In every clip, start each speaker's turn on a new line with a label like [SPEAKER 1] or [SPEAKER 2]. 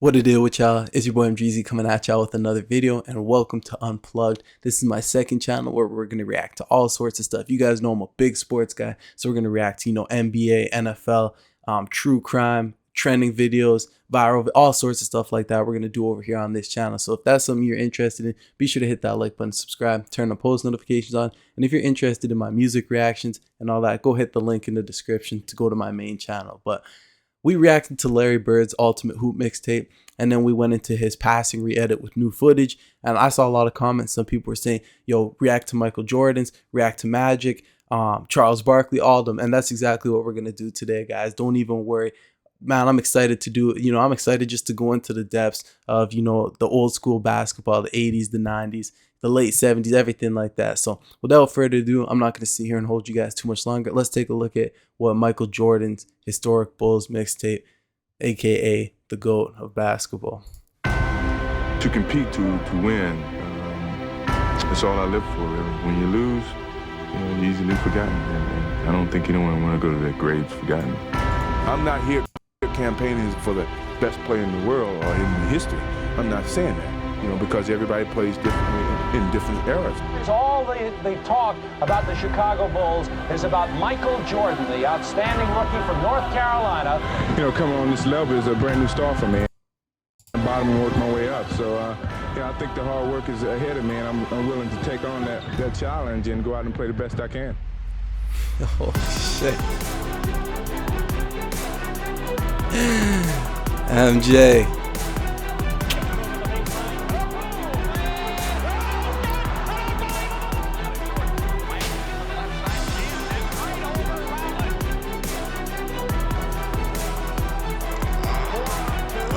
[SPEAKER 1] What it is with y'all? It's your boy MGZ coming at y'all with another video, and welcome to Unplugged. This is my second channel where we're going to react to all sorts of stuff. You guys know I'm a big sports guy, so we're going to react to, NBA, NFL, true crime, trending videos, viral, all sorts of stuff like that we're going to do over here on this channel. So if that's something you're interested in, be sure to hit that like button, subscribe, turn the post notifications on. And if you're interested in my music reactions and all that, go hit the link in the description to go to my main channel. But we reacted to Larry Bird's Ultimate Hoop mixtape, and then we went into his passing re-edit with new footage. And I saw a lot of comments. Some people were saying, yo, react to Michael Jordan's, react to Magic, Charles Barkley, all of them. And that's exactly what we're going to do today, guys. Don't even worry. Man, I'm excited to do it. I'm excited just to go into the depths of, the old school basketball, the 80s, the 90s, the late 70s, everything like that. So without further ado, I'm not going to sit here and hold you guys too much longer. Let's take a look at what Michael Jordan's Historic Bulls mixtape, aka the GOAT of basketball.
[SPEAKER 2] To compete, to win, that's all I live for, really. When you lose, you're easily forgotten. And I don't think anyone want to go to their graves forgotten. I'm not here campaigning for the best player in the world or in history. I'm not saying that. Because everybody plays differently in different eras.
[SPEAKER 3] All the talk about the Chicago Bulls is about Michael Jordan, the outstanding rookie from North Carolina.
[SPEAKER 2] Coming on this level is a brand new start for me. Bottom and work my way up. So, I think the hard work is ahead of me, and I'm willing to take on that challenge and go out and play the best I can.
[SPEAKER 1] Oh, shit. MJ.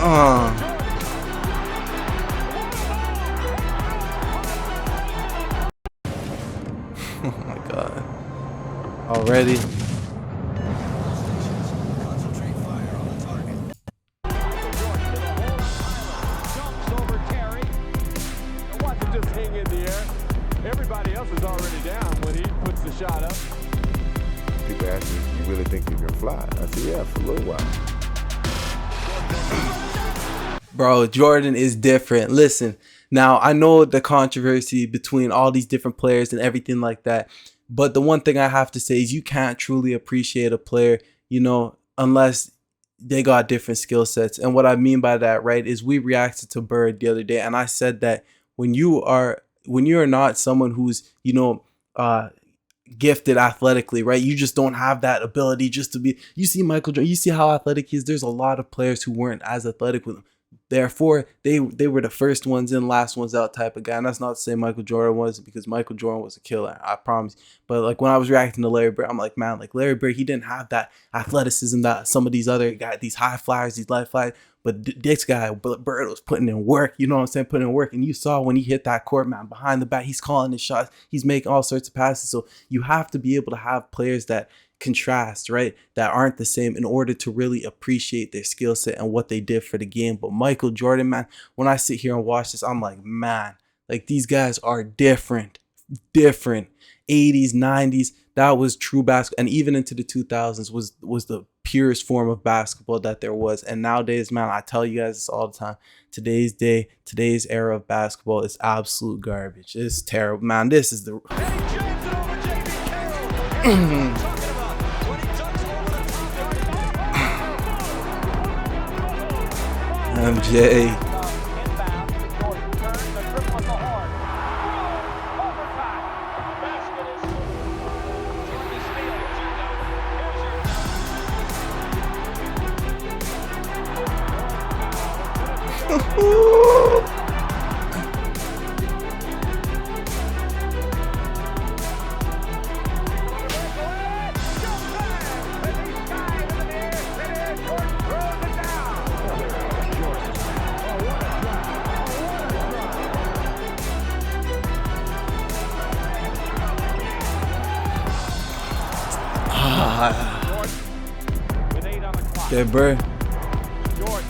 [SPEAKER 1] Oh my God. Already.
[SPEAKER 4] Just hang in the air. Everybody else is already down when he puts the shot up.
[SPEAKER 2] People ask me, you really think you can fly? I said, yeah, for a little while.
[SPEAKER 1] Bro, Jordan is different. Listen, now I know the controversy between all these different players and everything like that, but the one thing I have to say is you can't truly appreciate a player, unless they got different skill sets. And what I mean by that, right, is we reacted to Bird the other day, and I said that when you are not someone who's, gifted athletically, right? You just don't have that ability just to be, you see Michael Jordan, you see how athletic he is. There's a lot of players who weren't as athletic with him. Therefore, they were the first ones in, last ones out type of guy. And that's not to say Michael Jordan wasn't, because Michael Jordan was a killer, I promise. But like when I was reacting to Larry Bird, I'm like, man, like Larry Bird, he didn't have that athleticism that some of these other guys, these high flyers, these light flyers. But this guy, Bird, was putting in work, putting in work. And you saw when he hit that court, man, behind the back, he's calling his shots. He's making all sorts of passes. So you have to be able to have players that contrast, right, that aren't the same in order to really appreciate their skill set and what they did for the game. But Michael Jordan, man, when I sit here and watch this, I'm like, man, like these guys are different. 80s, 90s, that was true basketball, and even into the 2000s was the purest form of basketball that there was. And nowadays, man, I tell you guys this all the time, today's era of basketball is absolute garbage. It's terrible, man. This is the MJ. Get Bird.
[SPEAKER 4] Jordan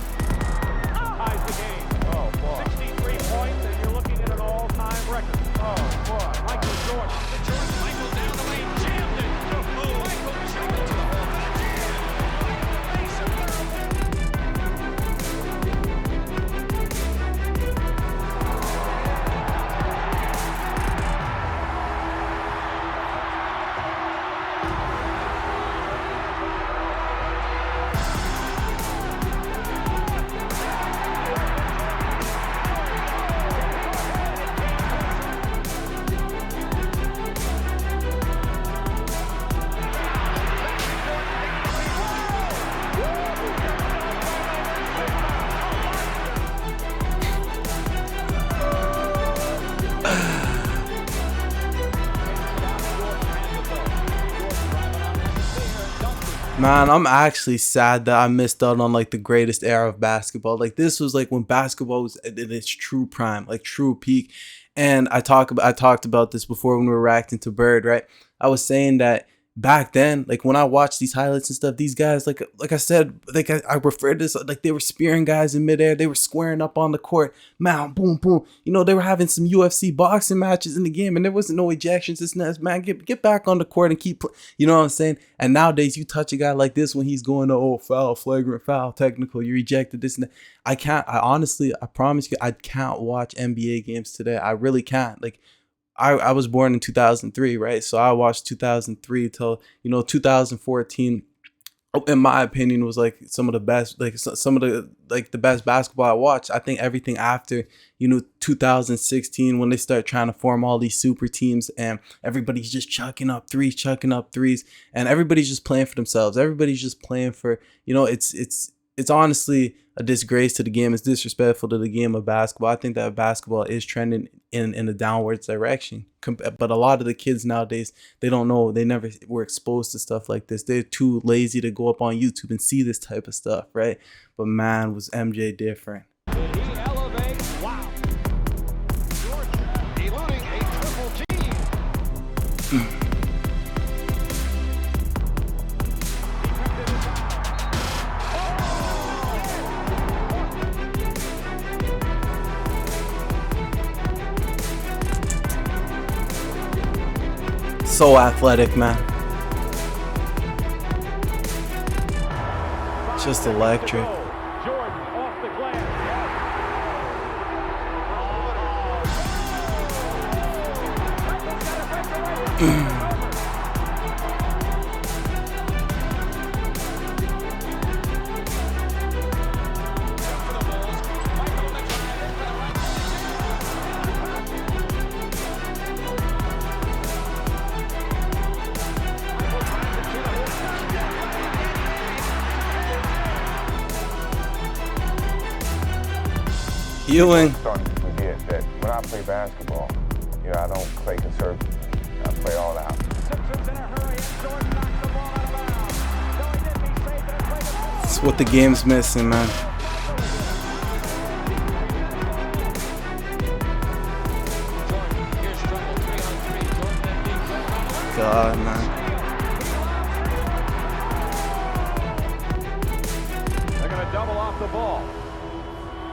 [SPEAKER 4] ties the game. Oh, boy. 63 points, and you're looking at an all-time record. Oh, boy. Michael Jordan. Michael down the lane, jammed it. Michael Jordan to the hole.
[SPEAKER 1] Man, I'm actually sad that I missed out on like the greatest era of basketball. Like this was like when basketball was at its true prime, like true peak. And I talked about this before when we were reacting to Bird, right? I was saying that back then, like when I watched these highlights and stuff, these guys, like I said, like I referred to this, like they were spearing guys in midair, they were squaring up on the court, man, boom, boom. You know, they were having some UFC boxing matches in the game, and there wasn't no ejections. This and that. Man, get back on the court and keep, you know what I'm saying? And nowadays, you touch a guy like this when he's going to, oh, foul, flagrant foul, technical, you rejected this and that. I honestly, I promise you, I can't watch NBA games today. I really can't. Like, I was born in 2003, right? So I watched 2003 till, 2014. In my opinion, was like some of the best, like some of the the best basketball I watched. I think everything after 2016, when they start trying to form all these super teams and everybody's just chucking up threes, and everybody's just playing for themselves. Everybody's just playing for, it's honestly a disgrace to the game. It's disrespectful to the game of basketball. I think that basketball is trending in a downwards direction. But a lot of the kids nowadays, they don't know. They never were exposed to stuff like this. They're too lazy to go up on YouTube and see this type of stuff, right? But man, was MJ different.
[SPEAKER 4] Did he elevate? Wow. Georgia eluding a triple team.
[SPEAKER 1] So athletic, man. Just electric.
[SPEAKER 4] Jordan off the glass.
[SPEAKER 1] Ewing.
[SPEAKER 5] I'm starting to forget that when I play basketball, I don't play conservative. I play all out.
[SPEAKER 4] Sixers in a hurry, and Jordan knocks the ball out of bounds. No, he didn't. He saved it and played it.
[SPEAKER 1] That's what the game's missing, man. God, man.
[SPEAKER 4] They're going to double off the ball.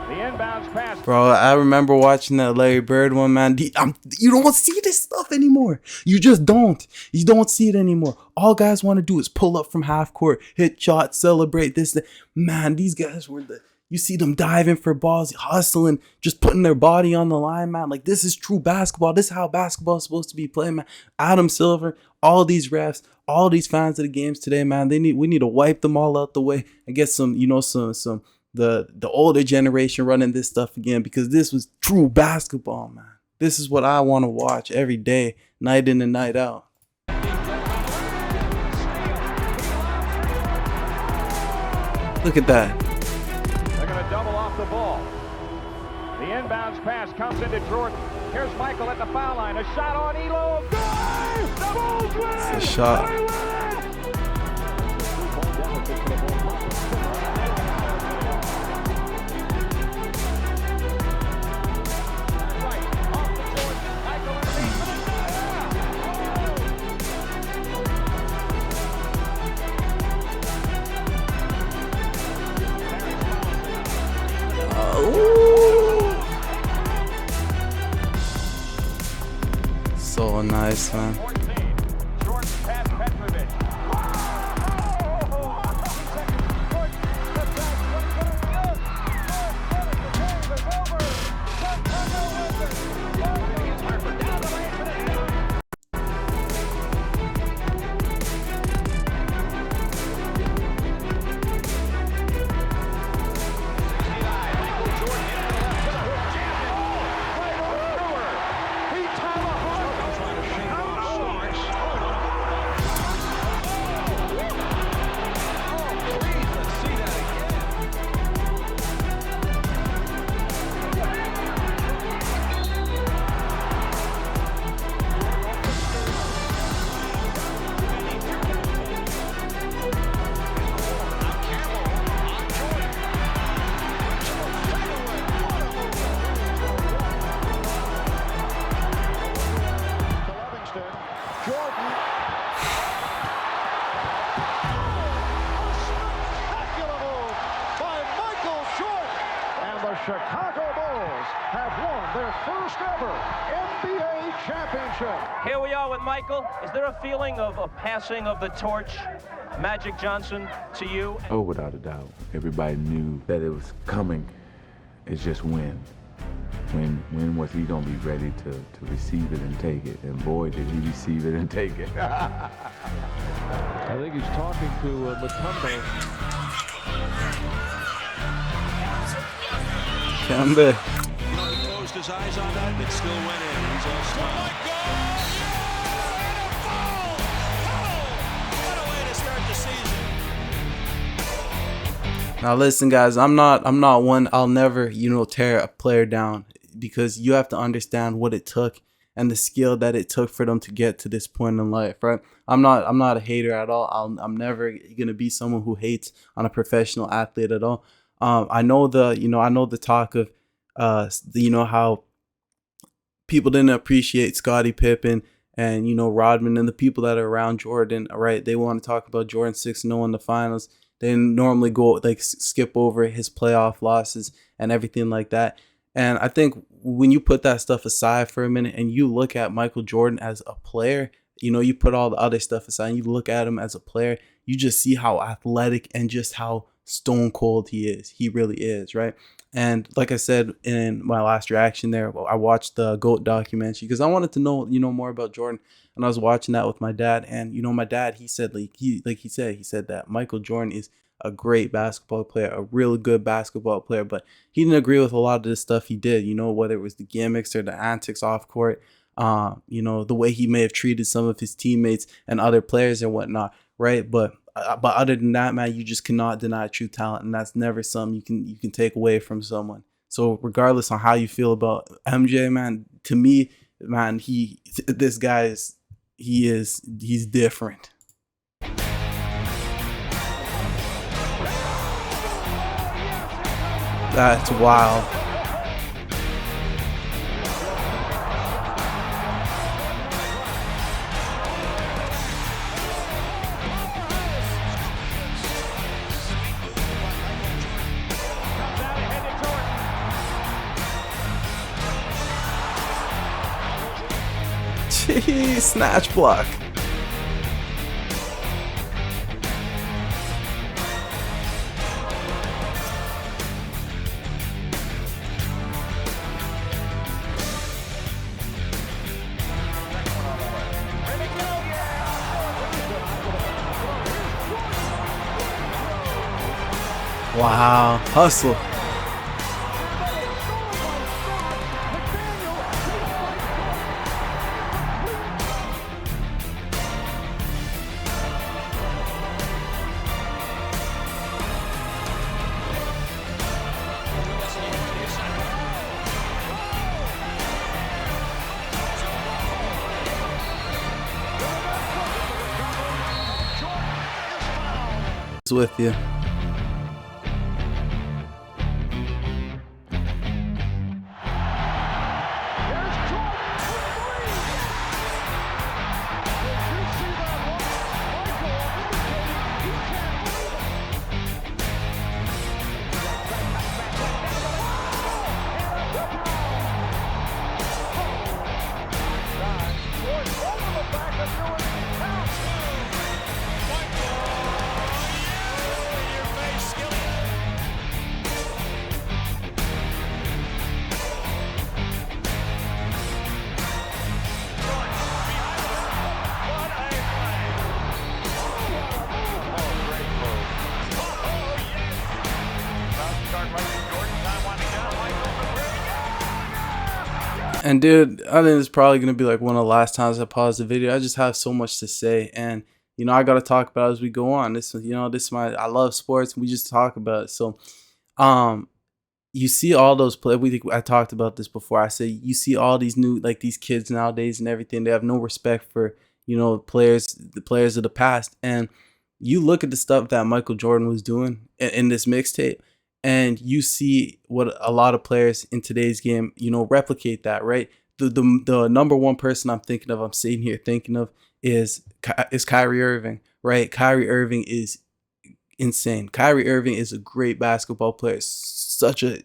[SPEAKER 4] The inbounds pass.
[SPEAKER 1] Bro, I remember watching that Larry Bird one, man. You don't see this stuff anymore. You just don't. You don't see it anymore. All guys want to do is pull up from half court, hit shots, celebrate this. Man, these guys were you see them diving for balls, hustling, just putting their body on the line, man. Like, this is true basketball. This is how basketball is supposed to be played, man. Adam Silver, all these refs, all these fans of the games today, man. We need to wipe them all out the way and get some, the older generation running this stuff again, because this was true basketball, man. This is what I want to watch every day, night in and night out. Look at that.
[SPEAKER 4] They're going to double off the ball. The inbounds pass comes into Jordan. Here's Michael at the foul line. A shot on Elo. Good! The Bulls win!
[SPEAKER 1] It's a shot.
[SPEAKER 4] They win!
[SPEAKER 1] So nice, man.
[SPEAKER 4] 14. Jordan pass Petrovic. the Chicago Bulls have won their first ever NBA championship.
[SPEAKER 6] Here we are with Michael. Is there a feeling of a passing of the torch, Magic Johnson, to you?
[SPEAKER 2] Oh, without a doubt. Everybody knew that it was coming. It's just when. When was he gonna be ready to receive it and take it? And boy, did he receive it and take it.
[SPEAKER 7] I think he's talking to Matumbo.
[SPEAKER 1] Kemba.
[SPEAKER 8] He closed his eyes on that, but still went in. He's all smile. What a way to start the season.
[SPEAKER 1] Now listen, guys, I'm not one. I'll never, tear a player down, because you have to understand what it took and the skill that it took for them to get to this point in life, right? I'm not a hater at all. I'm never gonna be someone who hates on a professional athlete at all. I know the talk of how people didn't appreciate Scottie Pippen and Rodman and the people that are around Jordan, right? They want to talk about Jordan 6-0 in the finals. They normally go skip over his playoff losses and everything like that. And I think when you put that stuff aside for a minute and you look at Michael Jordan as a player, you put all the other stuff aside and you look at him as a player, you just see how athletic and just how stone cold he is. He really is, right? And like I said in my last reaction there, I watched the GOAT documentary because I wanted to know, more about Jordan. And I was watching that with my dad, and my dad, he said he said that Michael Jordan is a great basketball player, a really good basketball player, but he didn't agree with a lot of the stuff he did, whether it was the gimmicks or the antics off court, the way he may have treated some of his teammates and other players and whatnot, right? But other than that, man, you just cannot deny true talent, and that's never something you can take away from someone. So regardless on how you feel about MJ, man, to me, man, this guy is he's different. That's wild. Jeez, snatch block. Wow, hustle. It's with you. And dude, I think it's probably gonna be like one of the last times I pause the video. I just have so much to say, and I gotta talk about it as we go on. This is I love sports. We just talk about it. So, you see all those play. I talked about this before. I say you see all these new these kids nowadays and everything. They have no respect for the players of the past. And you look at the stuff that Michael Jordan was doing in this mixtape, and you see what a lot of players in today's game, replicate that, right? The number one person I'm sitting here thinking of is Kyrie Irving, right? Kyrie Irving is insane. Kyrie Irving is a great basketball player, such a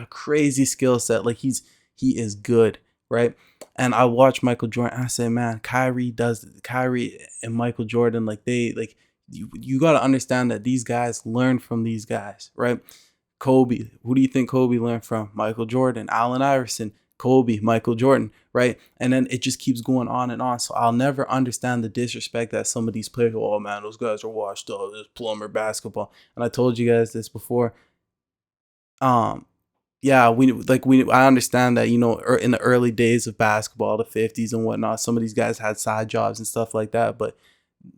[SPEAKER 1] crazy skill set. Like he is good, right? And I watch Michael Jordan. I say, man, Kyrie and Michael Jordan, like you got to understand that these guys learn from these guys, right? Kobe, who do you think Kobe learned from? Michael Jordan. Allen Iverson, Kobe, Michael Jordan, right? And then it just keeps going on and on. So I'll never understand the disrespect that some of these players, oh man, those guys are washed up, this plumber basketball. And I told you guys this before. Yeah, I understand that, you know, in the early days of basketball, the 50s and whatnot, some of these guys had side jobs and stuff like that. But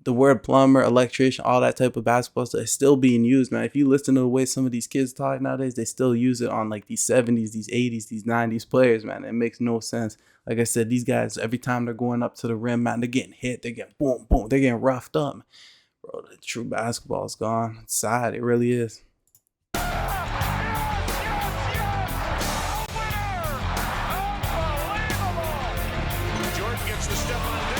[SPEAKER 1] the word plumber, electrician, all that type of basketball stuff is still being used, man. If you listen to the way some of these kids talk nowadays, they still use it on like these 70s, these 80s, these 90s players, man. It makes no sense. Like I said, these guys, every time they're going up to the rim, man, they're getting hit. They're getting boom, boom. They're getting roughed up. Bro, the true basketball is gone. It's sad. It really is.
[SPEAKER 4] Jordan gets the step on it.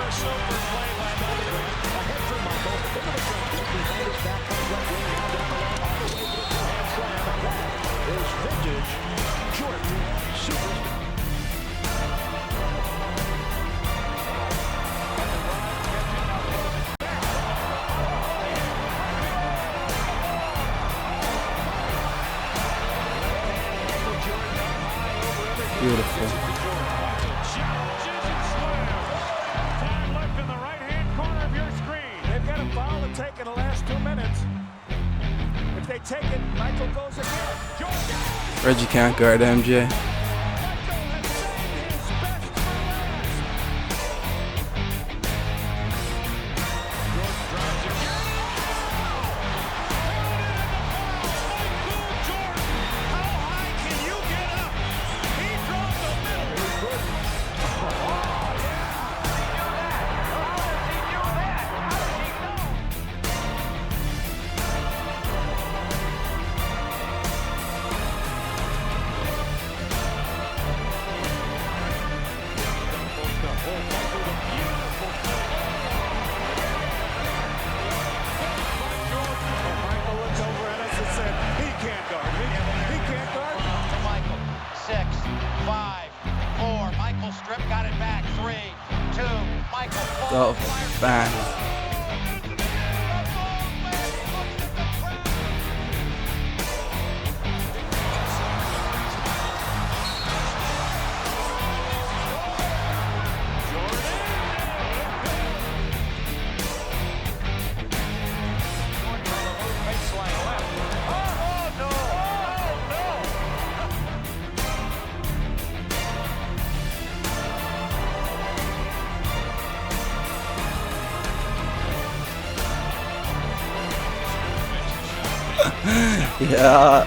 [SPEAKER 4] Super play by Michael. Ahead for Michael. Look at the front. Behind his back comes left wing. Now down the lane. All the way to the two-hand slam. That is vintage Jordan superstar.
[SPEAKER 1] Beautiful.
[SPEAKER 4] They've got a foul to take in the last 2 minutes. If they take it, Michael goes again.
[SPEAKER 1] Reggie can't guard MJ. Oh, bang. Yeah.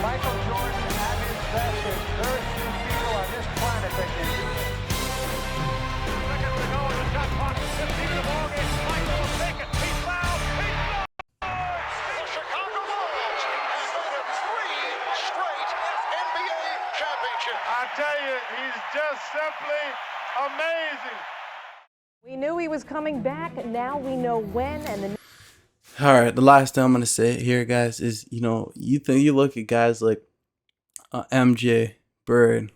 [SPEAKER 3] Michael Jordan at his best. There's very few people on this planet that can do this.
[SPEAKER 4] Seconds to go in the shot clock. 15 in the ballgame. Michael will take it. He's fouled. The Chicago Bulls have made it 3 straight NBA championships.
[SPEAKER 9] I tell you, he's just simply amazing.
[SPEAKER 10] We knew he was coming back, and now we know when. And
[SPEAKER 1] all right, the last thing I'm gonna say here, guys, is you look at guys like MJ, Bird,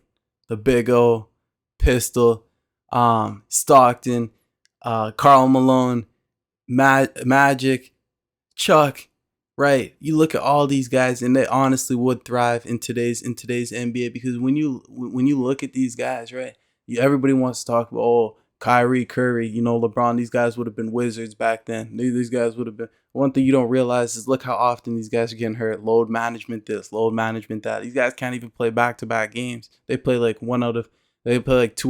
[SPEAKER 1] the Big O, Pistol, Stockton, Karl Malone, Magic, Chuck. Right, you look at all these guys, and they honestly would thrive in today's NBA, because when you look at these guys, right, everybody wants to talk about Kyrie, Curry, LeBron. These guys would have been wizards back then. These guys would have been. One thing you don't realize is look how often these guys are getting hurt. Load management this, load management that. These guys can't even play back-to-back games. They play like 2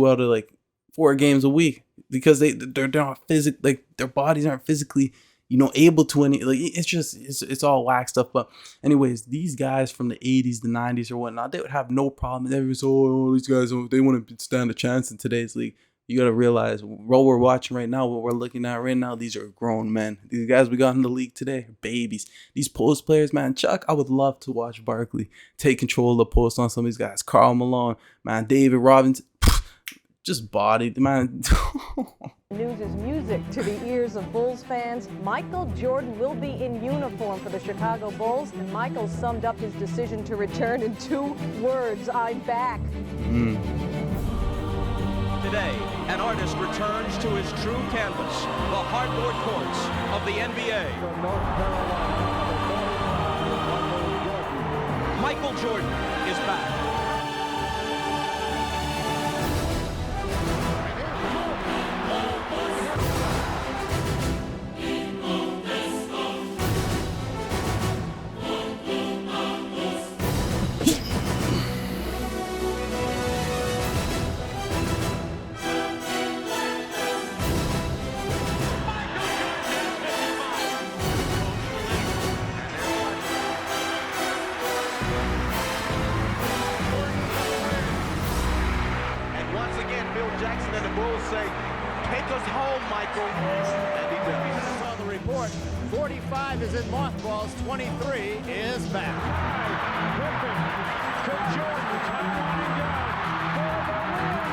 [SPEAKER 1] out of like 4 games a week, because they're not physically, like, their bodies aren't physically able to any, like, it's all whack stuff. But anyways, these guys from the 80s, the 90s or whatnot, they would have no problem. Everyone's these guys, they wouldn't stand a chance in today's league. You got to realize what we're watching right now, what we're looking at right now, these are grown men. These guys we got in the league today are babies. These post players, man, Chuck, I would love to watch Barkley take control of the post on some of these guys. Karl Malone, man, David Robinson, just bodied, man.
[SPEAKER 10] News is music to the ears of Bulls fans. Michael Jordan will be in uniform for the Chicago Bulls, and Michael summed up his decision to return in 2 words: I'm back.
[SPEAKER 6] Today, an artist returns to his true canvas, the hardwood courts of the NBA. Michael Jordan is back.
[SPEAKER 11] Jackson and the Bulls say, take us home, Michael. And he does.
[SPEAKER 4] On the report, 45 is in mothballs, 23 is back. To Jordan, time running down for the win.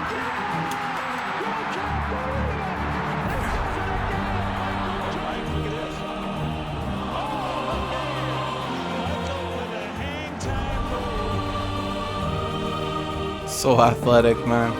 [SPEAKER 4] Go Cowboys! This does it again. Look at this. Oh, Michael with a hang time.
[SPEAKER 1] So athletic, man.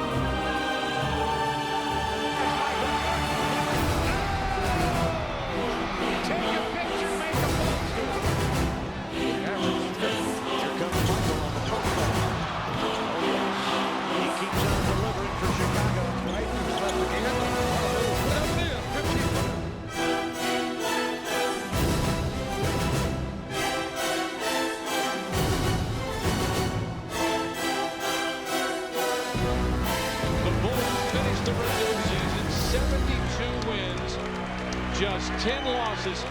[SPEAKER 7] Just 10 losses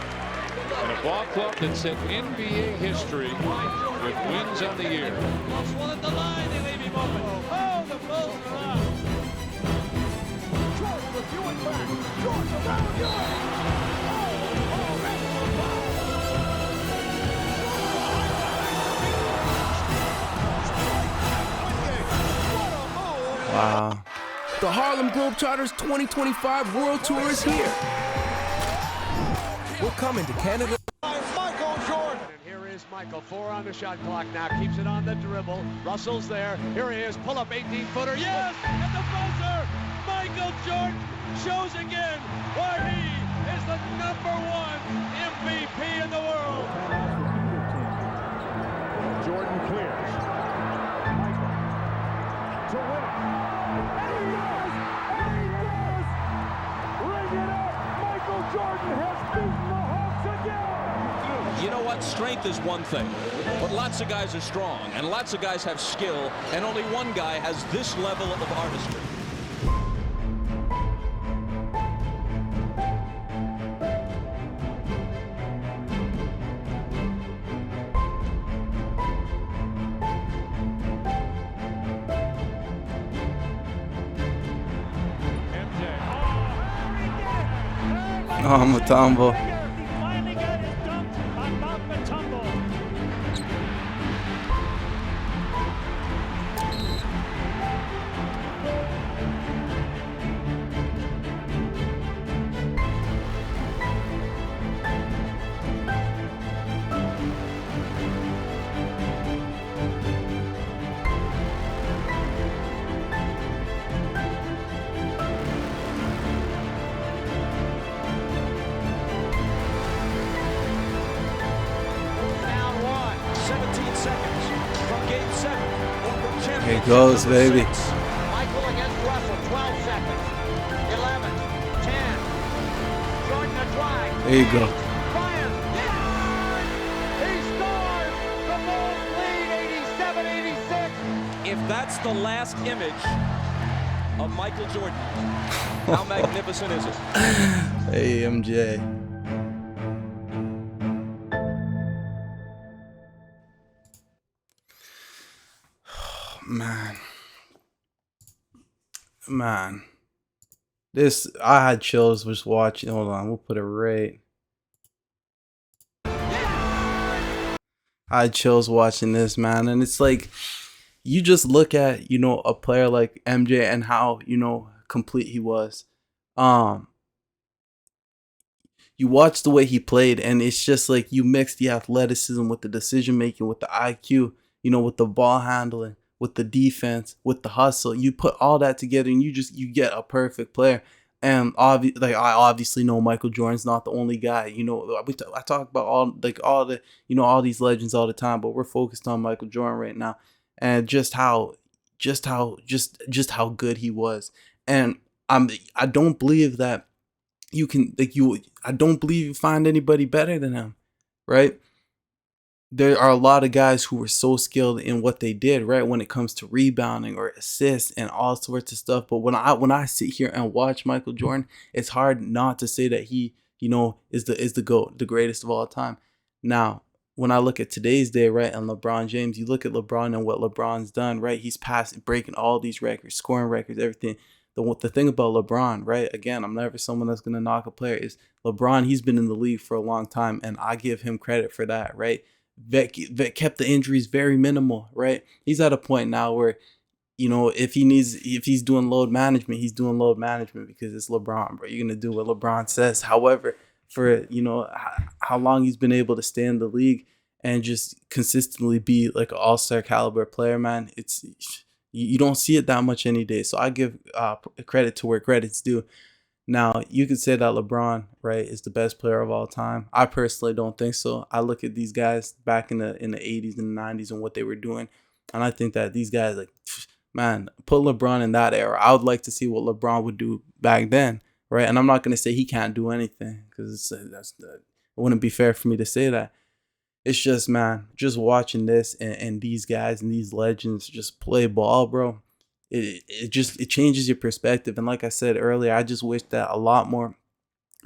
[SPEAKER 7] and a ball club that set NBA history with wins on the year.
[SPEAKER 4] One at the line, they leave him open. Oh, the Bulls are out. Jordan reviewing back. Jordan around
[SPEAKER 1] Wow.
[SPEAKER 12] The Harlem Globetrotters 2025 World Tour is here. We're coming to Canada.
[SPEAKER 4] Michael Jordan. And here is Michael, 4 on the shot clock now. Keeps it on the dribble. Russell's there. Here he is. Pull up 18-footer. Yes! At the buzzer! Michael Jordan shows again why he is the #1 MVP in the world. Jordan clears. Michael to win it. And he does! And he does! Ring it up! Michael Jordan has beaten the Hawks again!
[SPEAKER 8] You know what? Strength is one thing, but lots of guys are strong, and lots of guys have skill, and only one guy has this level of artistry.
[SPEAKER 1] Oh, Mutombo. Here it goes, baby.
[SPEAKER 4] Michael against Russell, 12 seconds. 11, 10. Jordan a drive.
[SPEAKER 1] There you go.
[SPEAKER 4] Bryant, yes! He scores! The Bulls lead 87-86.
[SPEAKER 6] If that's the last image of Michael Jordan, how magnificent is it?
[SPEAKER 1] Hey, MJ. Man. This, I had chills just watching. Hold on, we'll put it right. I had chills watching this, man. And it's like, you just look at, a player like MJ and how, complete he was. You watch the way he played, and it's just like you mix the athleticism with the decision making, with the IQ, with the ball handling, with the defense, with the hustle. You put all that together, and you get a perfect player. And I obviously know Michael Jordan's not the only guy. I talk about all these legends all the time, but we're focused on Michael Jordan right now, and just how good he was. And I don't believe that I don't believe you find anybody better than him, right? There are a lot of guys who were so skilled in what they did, right? When it comes to rebounding or assists and all sorts of stuff. But when I sit here and watch Michael Jordan, it's hard not to say that he, is the GOAT, the greatest of all time. Now, when I look at today's day, right, and LeBron James, you look at LeBron and what LeBron's done, right? He's breaking all these records, scoring records, everything. The thing about LeBron, right? Again, I'm never someone that's gonna knock a player. Is LeBron? He's been in the league for a long time, and I give him credit for that, right? Vet kept the injuries very minimal, right? He's at a point now where, if he's doing load management, he's doing load management because it's LeBron, bro. You're gonna do what LeBron says. However, for how long he's been able to stay in the league and just consistently be like an all-star caliber player, man, you don't see it that much any day. So I give credit to where credit's due. Now, you could say that LeBron, right, is the best player of all time. I personally don't think so. I look at these guys back in the 80s and the 90s and what they were doing, and I think that these guys, like, man, put LeBron in that era. I would like to see what LeBron would do back then, right? And I'm not going to say he can't do anything, because it wouldn't be fair for me to say that. It's just, man, just watching this and these guys and these legends just play ball, bro. It changes your perspective. And like I said earlier, I just wish that a lot more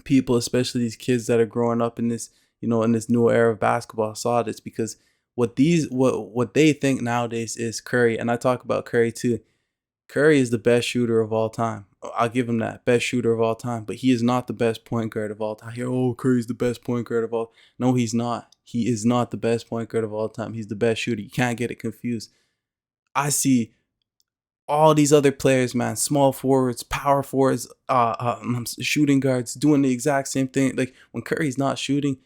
[SPEAKER 1] people, especially these kids that are growing up in this, in this new era of basketball, saw this, because what they think nowadays is Curry. And I talk about Curry too. Curry is the best shooter of all time. I'll give him that, best shooter of all time. But he is not the best point guard of all time. Oh, Curry's the best point guard of all. No, he's not. He is not the best point guard of all time. He's the best shooter. You can't get it confused. I see all these other players, man, small forwards, power forwards, shooting guards, doing the exact same thing. Like, when Curry's not shooting,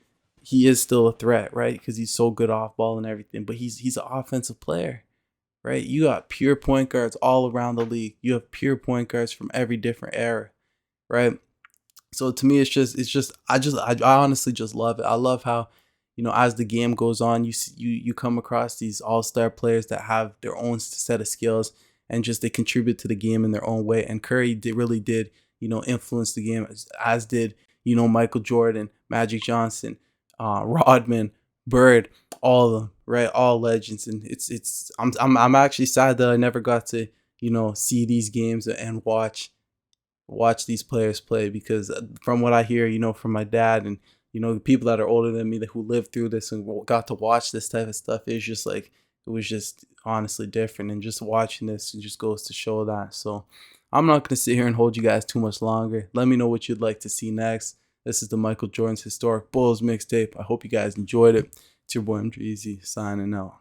[SPEAKER 1] he is still a threat, right? Because he's so good off ball and everything. But he's an offensive player, right? You got pure point guards all around the league. You have pure point guards from every different era, right? So to me, I honestly just love it. I love how, as the game goes on, you come across these all-star players that have their own set of skills, and just they contribute to the game in their own way. And Curry really did, influence the game, as did, Michael Jordan, Magic Johnson, Rodman, Bird, all of them, right? All legends. And I'm actually sad that I never got to, see these games and watch these players play, because from what I hear, from my dad and, the people that are older than me who lived through this and got to watch this type of stuff, is just like, it was just honestly different. And just watching this, it just goes to show that. So I'm not going to sit here and hold you guys too much longer. Let me know what you'd like to see next. This is the Michael Jordan's Historic Bulls mixtape. I hope you guys enjoyed it. It's your boy MJeezy signing out.